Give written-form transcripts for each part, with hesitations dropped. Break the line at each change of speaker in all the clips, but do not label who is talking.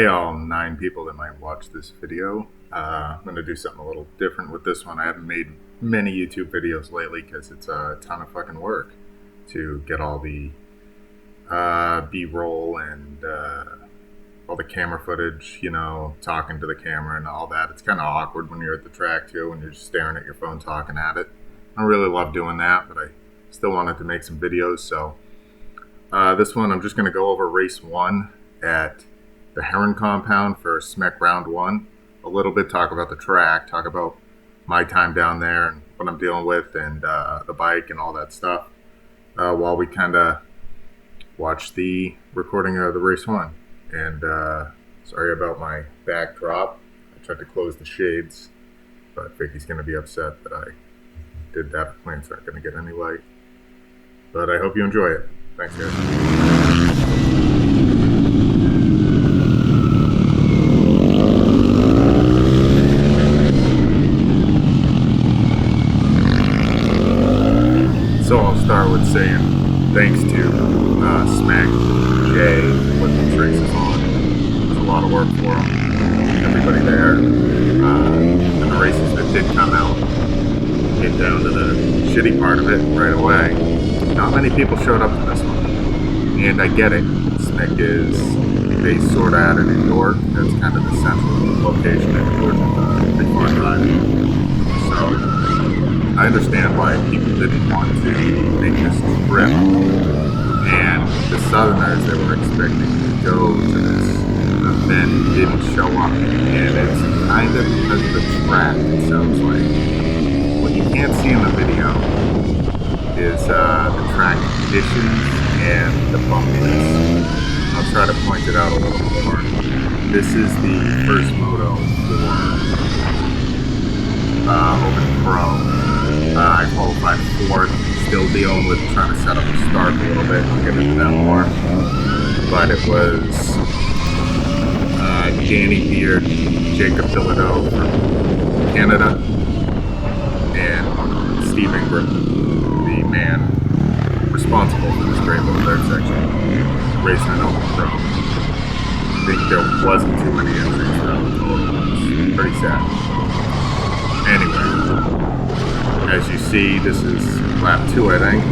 Hey all 9 people that might watch this video. I'm going to do something a little different with this one. I haven't made many YouTube videos lately because it's a ton of fucking work to get all the B-roll and all the camera footage, talking to the camera and all that. It's kind of awkward when you're at the track too, when you're just staring at your phone talking at it. I don't really love doing that, but I still wanted to make some videos. So this one I'm just going to go over race 1 at the Heron Compound for SMEC Round 1. A little bit, talk about the track, talk about my time down there and what I'm dealing with and the bike and all that stuff while we kind of watch the recording of the race 1. And sorry about my backdrop. I tried to close the shades, but Vicky's going to be upset that I did that. The plants aren't going to get any light. But I hope you enjoy it. Thanks, guys. So I'll start with saying thanks to SMEC, Jay, for putting these races on. It was a lot of work for them. Everybody there. And the races that did come out, get down to the shitty part of it right away. Not many people showed up to this one. And I get it. SMEC is based sort of at an indoor. That's kind of the central location in Georgia, Big Farm Drive. So I understand why people didn't want to make this trip, and the Southerners that were expecting to go to this event didn't show up, and it's kind of because of the track, it sounds like. What you can't see in the video is the track conditions and the bumpiness. I'll try to point it out a little more. This is the first moto for Open Pro. I qualified 4th, still dealing with trying to set up the start a little bit. I'll get into that more. But it was Danny Beard, Jacob Bilodeau from Canada, and Steve Ingram, the man responsible for this great little dirt section, racing an Open Pro. I think there wasn't too many entries though. It was pretty sad. Anyway. As you see, this is lap 2, I think.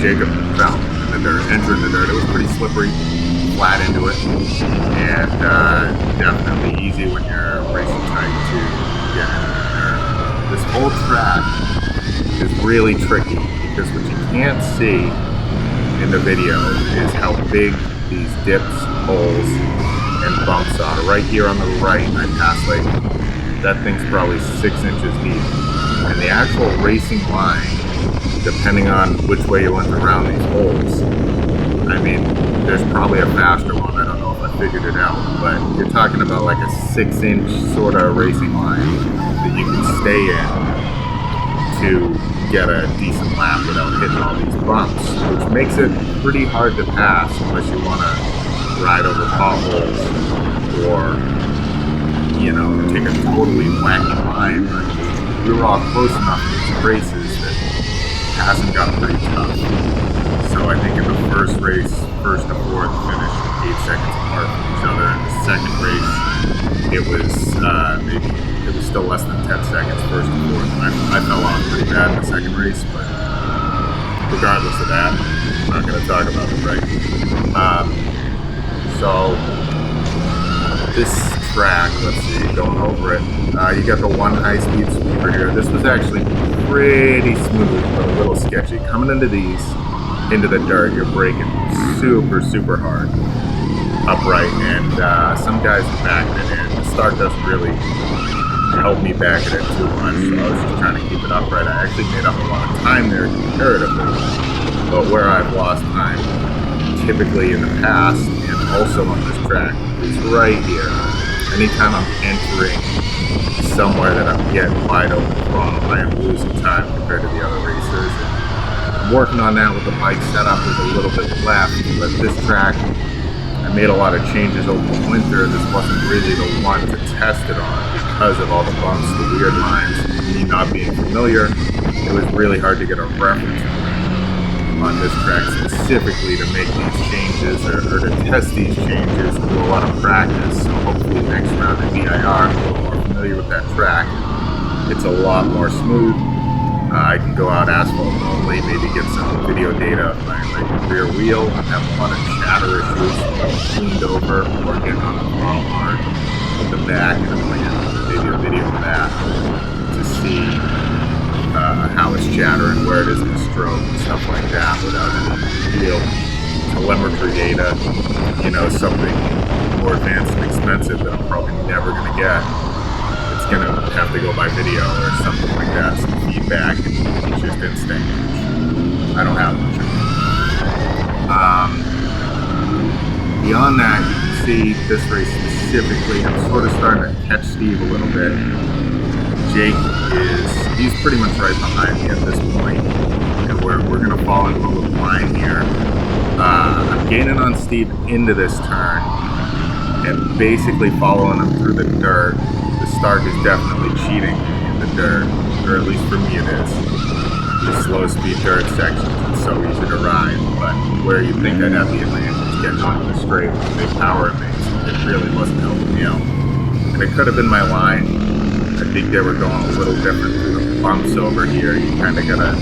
Jacob fell in the dirt, entering the dirt. It was pretty slippery, flat into it, and definitely easy when you're racing tight to get in there. This whole track is really tricky because what you can't see in the video is how big these dips, holes, and bumps are. Right here on the right, I passed like, that thing's probably 6 inches deep. And the actual racing line, depending on which way you went around these holes, I mean, there's probably a faster one. I don't know if I figured it out, but you're talking about like a 6-inch sort of racing line that you can stay in to get a decent lap without hitting all these bumps, which makes it pretty hard to pass unless you want to ride over potholes or, take a totally wacky line. We were all close enough in these races that passing got pretty tough. So I think in the first race, 1st to 4th finished 8 seconds apart from each other. In the second race, it was still less than 10 seconds 1st to 4th. I fell off pretty bad in the second race, but regardless of that, I'm not going to talk about it, right? So this track, let's see, going over it. You got the one high-speed sweeper here. This was actually pretty smooth, but a little sketchy. Coming into the dirt, you're braking super, super hard, upright, and some guys backed it in. The start doesn't really help me back it in too much, so I was just trying to keep it upright. I actually made up a lot of time there comparatively, but where I've lost time typically in the past, and also on this track, is right here. Anytime I'm entering somewhere that I'm getting wide open throttle, I am losing time compared to the other racers. And I'm working on that with the bike setup. There's a little bit left, but this track, I made a lot of changes over the winter. This wasn't really the one to test it on because of all the bumps, the weird lines, me not being familiar. It was really hard to get a reference. on this track specifically to make these changes or to test these changes and do a lot of practice. So hopefully next round at VIR, I'm a little more familiar with that track. It's a lot more smooth. I can go out asphalt only, maybe get some video data of my rear wheel and have a lot of chatter issues, leaned over or getting on the throttle hard with the back, and I'm playing maybe a video of that to see how it's chattering, where it is in the stroke and stuff like that without any real telemetry data, something more advanced and expensive that I'm probably never going to get. It's going to have to go by video or something like that, some feedback, and just instinct. I don't have much of it. Beyond that, you can see this race specifically, I'm sort of starting to catch Steve a little bit. Jake he's pretty much right behind me at this point, and we're going to fall into a little line here. I'm gaining on Steve into this turn and basically following him through the dirt. The Stark is definitely cheating in the dirt, or at least for me it is. The slow speed dirt sections, it's so easy to ride, but where you think I'd have the advantage getting onto the straight with the big power it makes, it really wasn't helping me out. And it could have been my line. I think they were going a little different through the bumps over here. You kind of gotta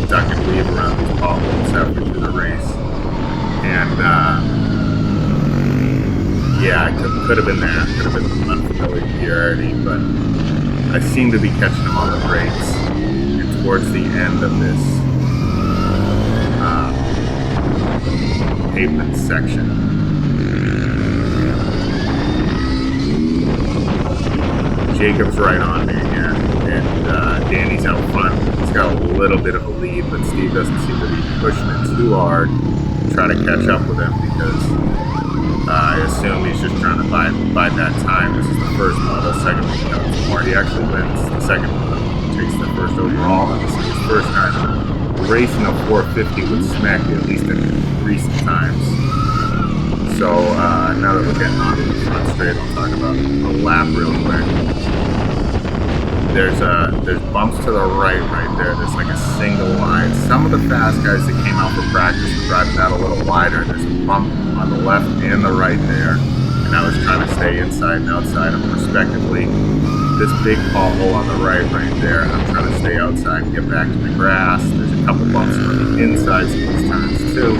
duck and weave around these potholes halfway through the race. And yeah, it could have been that. Could have been unfamiliarity, but I seem to be catching them on the brakes. And towards the end of this pavement section, Jacob's right on me again, and Danny's out front. He's got a little bit of a lead, but Steve doesn't seem to be pushing it too hard to try to catch up with him, because I assume he's just trying to buy that time. This is the first model, second one counts more. He actually wins the second one, takes the first overall, and this is his first time racing a 450 with Smack, at least in recent times. So now that we're getting on to the front straight, I'll talk about the lap real quick. There's bumps to the right there. There's like a single line. Some of the fast guys that came out for practice were driving that a little wider. There's a bump on the left and the right there. And I was trying to stay inside and outside of them respectively. This big pothole on the right there, I'm trying to stay outside and get back to the grass. There's a couple bumps on the insides of these turns too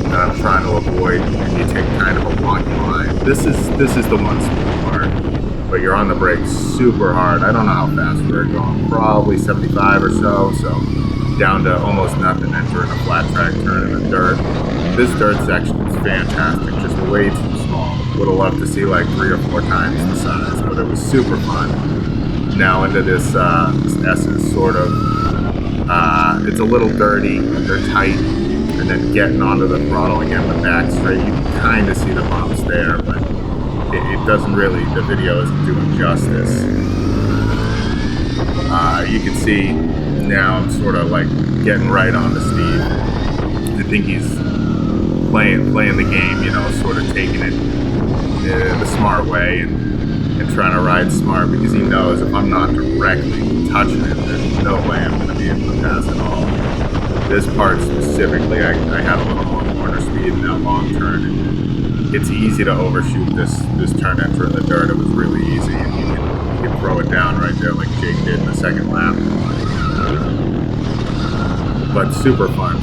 that I'm trying to avoid, and you take kind of a wonky line. This is the one smooth part, but you're on the brakes super hard. I don't know how fast we're going, probably 75 or so down to almost nothing, entering a flat track turn in the dirt. This dirt section is fantastic, just way too small. Would have loved to see like 3 or 4 times the size, but it was super fun. Now into this S's sort of, it's a little dirty, they're tight, and then getting onto the throttle again, the back straight, you can kind of see the bumps there, but it doesn't really, the video isn't doing justice. You can see now I'm sort of like getting right onto Steve. I think he's playing the game, sort of taking it the smart way and trying to ride smart, because he knows if I'm not directly touching it, there's no way I'm going to be able to pass at all. This part specifically, I had a little more corner speed in that long turn, and it's easy to overshoot this turn enter in the dirt. It was really easy, and you can throw it down right there like Jake did in the second lap. But super fun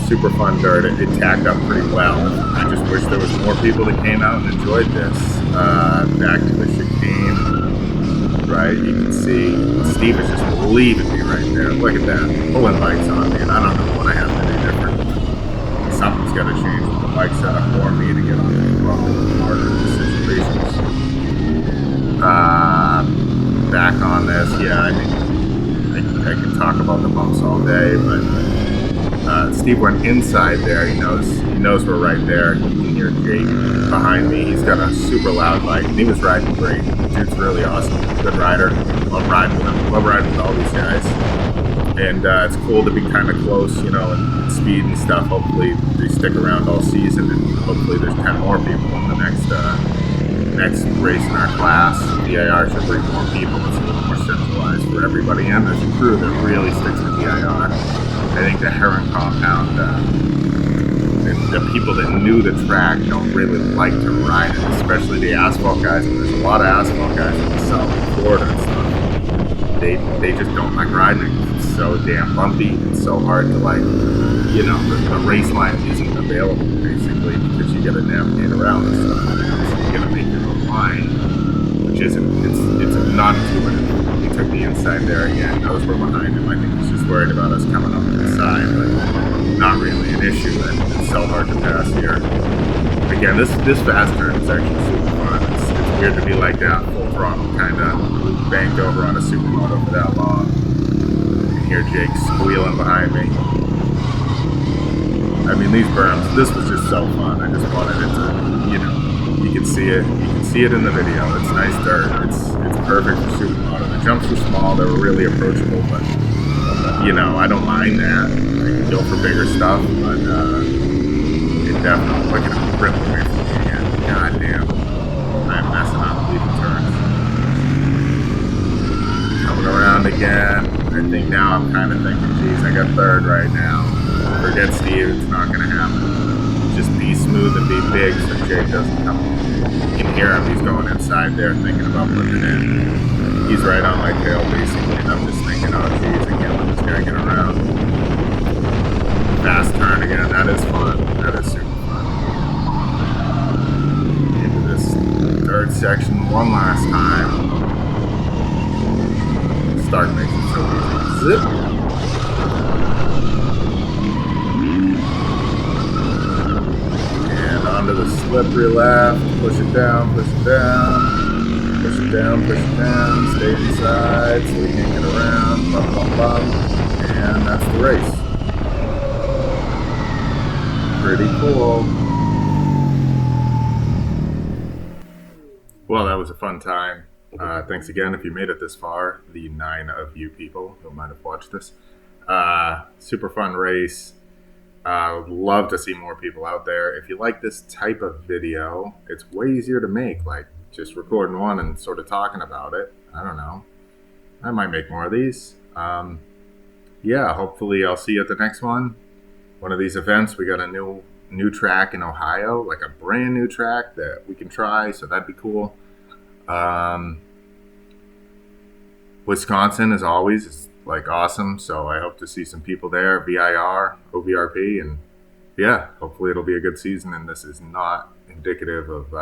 dirt. It tacked up pretty well. I just wish there was more people that came out and enjoyed this. Back to the chicane, right? You can see Steve is just leaving me right there. Look at that, pulling bikes on me, and I don't know what I have to do different. Something's got to change with the bike setup for me to get on the harder situations. Back on this, yeah. I mean, I can talk about the bumps all day, but. Steve went inside there. He knows we're right there. You can hear Jake behind me. He's got a super loud bike, and he was riding great. The dude's really awesome. Good rider. Love riding with him. Love riding with all these guys. And it's cool to be kind of close, and speed and stuff. Hopefully they stick around all season, and hopefully there's 10 more people in the next race in our class. VIR should bring more people. It's a little more centralized for everybody, and there's a crew that really sticks to VIR. I think the Heron compound the people that knew the track don't really like to ride it, especially the asphalt guys. And there's a lot of asphalt guys in South Florida and stuff. They just don't like riding it because it's so damn bumpy. It's so hard to the race line isn't available basically because you got to navigate around and stuff. So you got to make your own line, which isn't. It's not intuitive. He took the inside there again. Knows we're behind him. I think he's just worried about us coming up to the side, but not really an issue. It's so hard to pass here. Again, this fast turn is actually super fun. It's weird to be like that, full throttle, kind of banked over on a supermoto for that long. You hear Jake squealing behind me. I mean, these berms, this was just so fun. I just wanted it to, you can see it. You can see it in the video. It's nice dirt. It's perfect for supermoto. The jumps were small. They were really approachable, but, I don't mind that. I can go for bigger stuff, but it definitely, look at it rip away from me again. God damn. I'm messing up leaving turns. Coming around again. I think now I'm kind of thinking, geez, I got third right now. Forget Steve, it's not going to happen. Just be smooth and be big so Jake doesn't come. You can hear him, he's going inside there thinking about putting it in. He's right on my tail basically, and I'm just thinking, oh geez, I can't let this guy get around. Fast turn again, that is fun. That is super fun. Into this third section one last time. Start makes it so easy. Zip! Onto the slippery left, push it down, push it down, push it down, push it down, stay inside so we can't get around, bump, bump, bump, and that's the race. Pretty cool. Well, that was a fun time. Thanks again if you made it this far, the 9 of you people who might have watched this. Super fun race. Would love to see more people out there. If you like this type of video, it's way easier to make, like just recording one and sort of talking about it. I don't know. I might make more of these. Yeah, hopefully I'll see you at the next one. One of these events, we got a new track in Ohio, like a brand new track that we can try, so that'd be cool. Wisconsin, as always, is like awesome, so I hope to see some people there, VIR, OVRP, and yeah, hopefully it'll be a good season, and this is not indicative of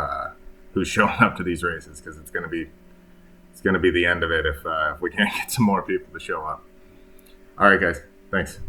who's showing up to these races, because it's gonna be the end of it if we can't get some more people to show up. All right, guys, thanks.